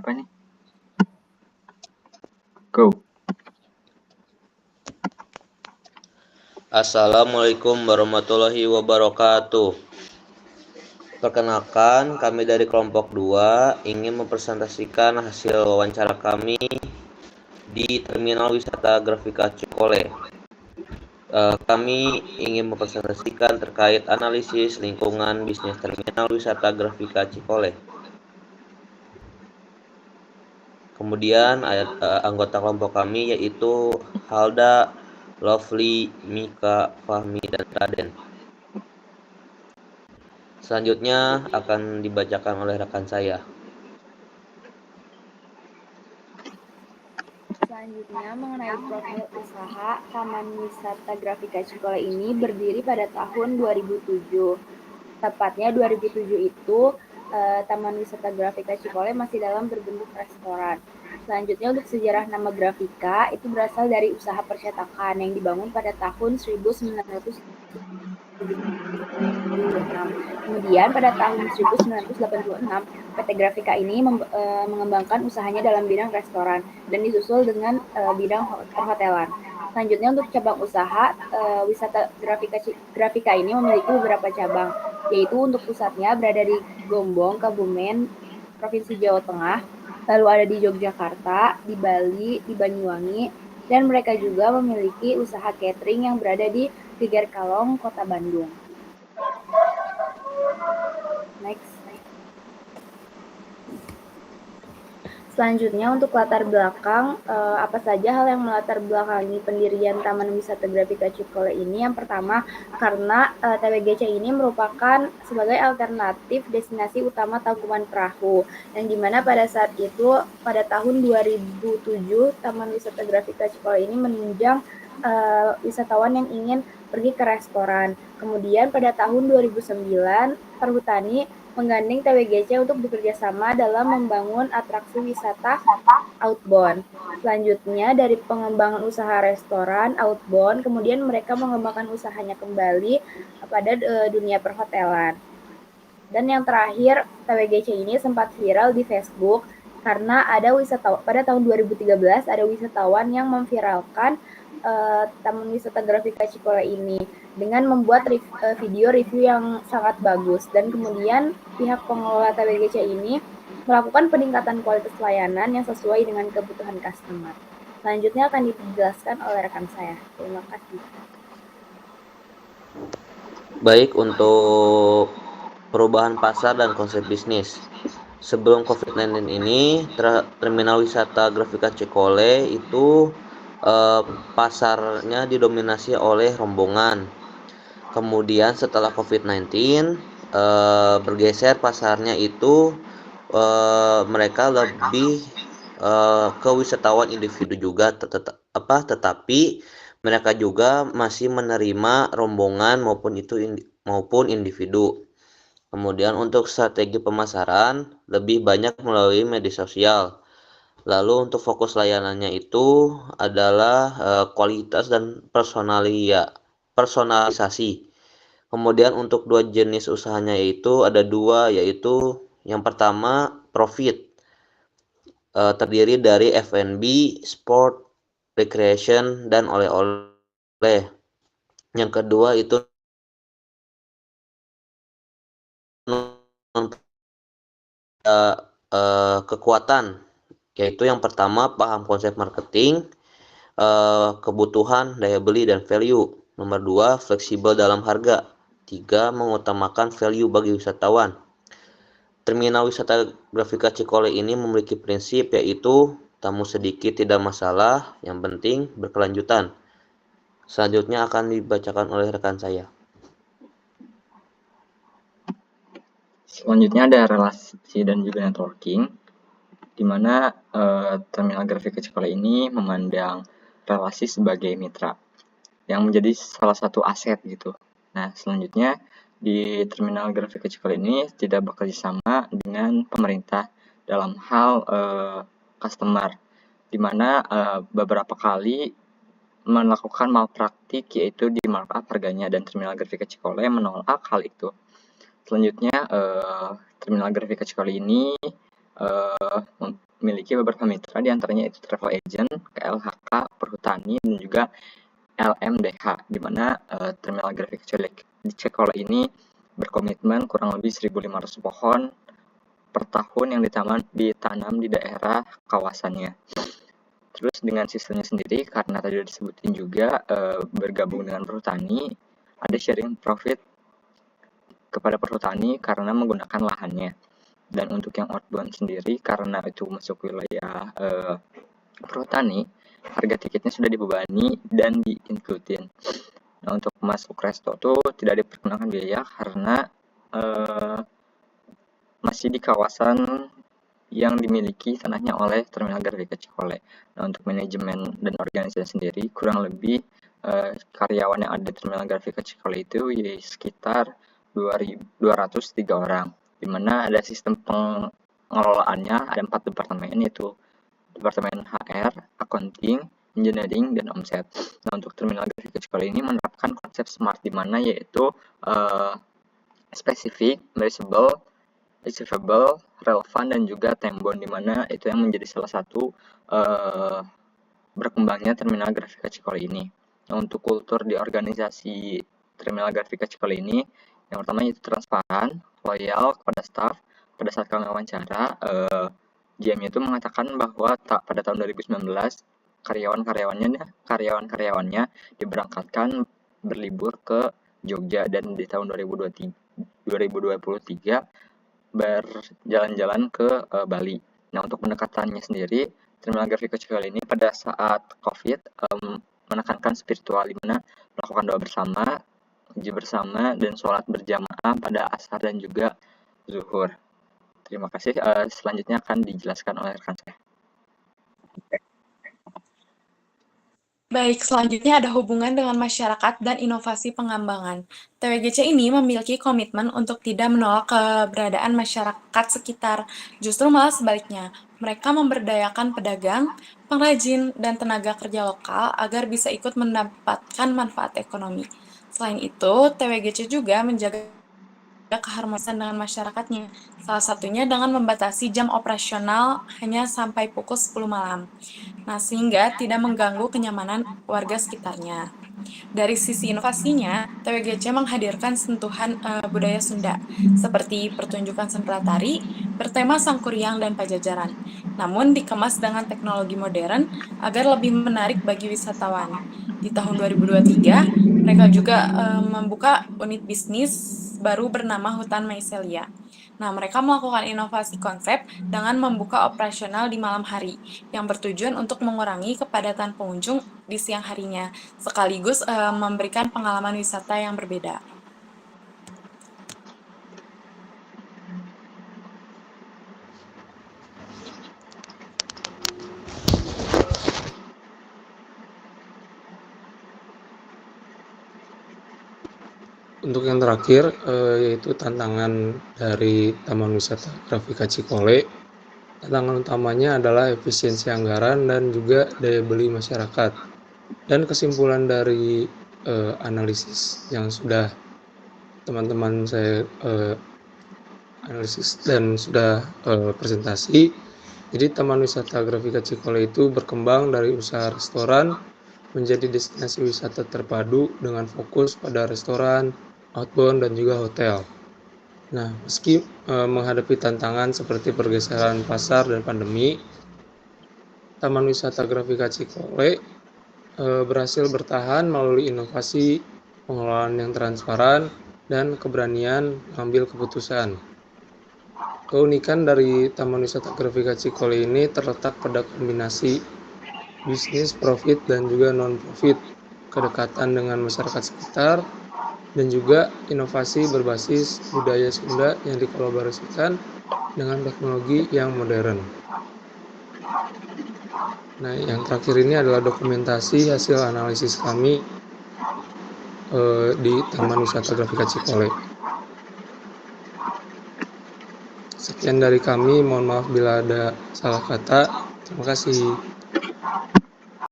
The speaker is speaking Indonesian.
siapa nih? Go. Assalamualaikum warahmatullahi wabarakatuh. Perkenalkan, kami dari kelompok 2 ingin mempresentasikan hasil wawancara kami di Terminal Wisata Grafika Cikole. Kami ingin mempresentasikan terkait analisis lingkungan bisnis Terminal Wisata Grafika Cikole. Kemudian anggota kelompok kami yaitu Halda, Lovely, Mika, Fahmi, dan Raden. Selanjutnya akan dibacakan oleh rekan saya. Selanjutnya, mengenai profil usaha, Taman Wisata Grafika Cikole ini berdiri pada tahun 2007. Tepatnya 2007 itu, Taman Wisata Grafika Cikole masih dalam berbentuk restoran. Selanjutnya, untuk sejarah nama Grafika, itu berasal dari usaha percetakan yang dibangun pada tahun 1976. Kemudian pada tahun 1986, PT Grafika ini mengembangkan usahanya dalam bidang restoran dan disusul dengan bidang perhotelan. Selanjutnya untuk cabang usaha, wisata Grafika ini memiliki beberapa cabang, yaitu untuk pusatnya berada di Gombong, Kebumen, Provinsi Jawa Tengah, lalu ada di Yogyakarta, di Bali, di Banyuwangi, dan mereka juga memiliki usaha catering yang berada di Geger Kalong, Kota Bandung. Next. Selanjutnya untuk latar belakang, apa saja hal yang melatar belakangi pendirian Taman Wisata Grafika Cikole ini? Yang pertama, karena TWGC ini merupakan sebagai alternatif destinasi utama tangkuban perahu, yang dimana pada saat itu, pada tahun 2007, Taman Wisata Grafika Cikole ini menunjang wisatawan yang ingin pergi ke restoran. Kemudian pada tahun 2009, Perhutani menggandeng TWGC untuk bekerja sama dalam membangun atraksi wisata outbound. Selanjutnya dari pengembangan usaha restoran outbound, kemudian mereka mengembangkan usahanya kembali pada dunia perhotelan. Dan yang terakhir, TWGC ini sempat viral di Facebook karena ada wisatawan pada tahun 2013 ada wisatawan yang memviralkan Taman Wisata Grafika Cikole ini dengan membuat video review yang sangat bagus, dan kemudian pihak pengelola TWGC ini melakukan peningkatan kualitas layanan yang sesuai dengan kebutuhan customer. Selanjutnya akan dijelaskan oleh rekan saya. Terima kasih. Baik, untuk perubahan pasar dan konsep bisnis. Sebelum COVID-19 ini, Terminal Wisata Grafika Cikole itu pasarnya didominasi oleh rombongan. Kemudian setelah COVID-19 bergeser pasarnya itu mereka lebih ke wisatawan individu juga, tetapi mereka juga masih menerima rombongan maupun individu. Kemudian untuk strategi pemasaran lebih banyak melalui media sosial. Lalu untuk fokus layanannya itu adalah kualitas dan personalisasi. Kemudian untuk dua jenis usahanya yaitu ada dua, yaitu yang pertama profit, terdiri dari F&B, sport, recreation, dan oleh-oleh. Yang kedua itu kekuatan, yaitu yang pertama paham konsep marketing, kebutuhan, daya beli, dan value. Nomor 2, fleksibel dalam harga. 3, mengutamakan value bagi wisatawan. Terminal Wisata Grafika Cikole ini memiliki prinsip yaitu tamu sedikit tidak masalah, yang penting berkelanjutan. Selanjutnya akan dibacakan oleh rekan saya. Selanjutnya ada relasi dan juga networking, di mana Terminal Grafika Cikole ini memandang relasi sebagai mitra yang menjadi salah satu aset gitu. Nah, selanjutnya di Terminal Grafika Cikole ini tidak bekerja sama dengan pemerintah dalam hal customer, di mana beberapa kali melakukan malpraktik, yaitu di markup harganya, dan Terminal Grafika Cikole menolak hal itu. Selanjutnya, Terminal Grafika Cikole ini memiliki beberapa mitra, diantaranya itu travel agent, KLHK, Perhutani, dan juga LMDH, di mana Terminal Grafik di Cikole ini berkomitmen kurang lebih 1.500 pohon per tahun yang ditanam di daerah kawasannya. Terus dengan sistemnya sendiri, karena tadi sudah disebutin juga, bergabung dengan Perhutani, ada sharing profit kepada Perhutani karena menggunakan lahannya. Dan untuk yang outbound sendiri, karena itu masuk wilayah Perhutani, harga tiketnya sudah dibebani dan di-include-in. Nah, untuk masuk resto tuh tidak diperkenakan biaya karena masih di kawasan yang dimiliki tanahnya oleh Terminal Grafika Cikole. Nah, untuk manajemen dan organisasi sendiri, kurang lebih karyawan yang ada di Terminal Grafika Cikole itu sekitar 203 orang, di mana ada sistem pengelolaannya, ada 4 departemen, yaitu Departemen HR, Accounting, Engineering, dan Omset. Nah, untuk Terminal Grafika Cikole ini menerapkan konsep SMART, di mana yaitu spesifik, measurable, achievable, relevan, dan juga time-bound, di mana itu yang menjadi salah satu berkembangnya Terminal Grafika Cikole ini. Nah, untuk kultur di organisasi Terminal Grafika Cikole ini, yang pertama itu transparan, loyal kepada staff. Pada saat kami wawancara, GM itu mengatakan bahwa pada tahun 2019 karyawan-karyawannya diberangkatkan berlibur ke Jogja, dan di tahun 2023 berjalan-jalan ke Bali. Nah, untuk pendekatannya sendiri, Terminal Grafika Cikole ini pada saat COVID menekankan spiritual, di mana melakukan doa bersama, uji bersama, dan sholat berjamaah pada asar dan juga zuhur. Terima kasih. Selanjutnya akan dijelaskan oleh rekan saya. Baik, selanjutnya ada hubungan dengan masyarakat dan inovasi pengembangan. TWGC ini memiliki komitmen untuk tidak menolak keberadaan masyarakat sekitar, justru malah sebaliknya. Mereka memberdayakan pedagang, pengrajin, dan tenaga kerja lokal agar bisa ikut mendapatkan manfaat ekonomi. Selain itu, TWGC juga menjaga keharmonisan dengan masyarakatnya, salah satunya dengan membatasi jam operasional hanya sampai pukul 10 malam. Nah, sehingga tidak mengganggu kenyamanan warga sekitarnya. Dari sisi inovasinya, TWGC menghadirkan sentuhan budaya Sunda, seperti pertunjukan sempra tari, bertema Sangkuriang dan Pajajaran, namun dikemas dengan teknologi modern agar lebih menarik bagi wisatawan. Di tahun 2023, mereka juga membuka unit bisnis baru bernama Hutan Mycelia. Nah, mereka melakukan inovasi konsep dengan membuka operasional di malam hari, yang bertujuan untuk mengurangi kepadatan pengunjung di siang harinya, sekaligus memberikan pengalaman wisata yang berbeda. Untuk yang terakhir, yaitu tantangan dari Taman Wisata Grafika Cikole. Tantangan utamanya adalah efisiensi anggaran dan juga daya beli masyarakat. Dan kesimpulan dari analisis yang sudah teman-teman saya analisis dan sudah presentasi, jadi Taman Wisata Grafika Cikole itu berkembang dari usaha restoran menjadi destinasi wisata terpadu dengan fokus pada restoran, outbound, dan juga hotel. Nah, meski menghadapi tantangan seperti pergeseran pasar dan pandemi, Taman Wisata Grafika Cikole berhasil bertahan melalui inovasi, pengelolaan yang transparan, dan keberanian mengambil keputusan. Keunikan dari Taman Wisata Grafika Cikole ini terletak pada kombinasi bisnis, profit, dan juga non-profit, kedekatan dengan masyarakat sekitar, dan juga inovasi berbasis budaya Sunda yang dikolaborasikan dengan teknologi yang modern. Nah, yang terakhir ini adalah dokumentasi hasil analisis kami di Taman Wisata Grafika Cikole. Sekian dari kami, mohon maaf bila ada salah kata. Terima kasih.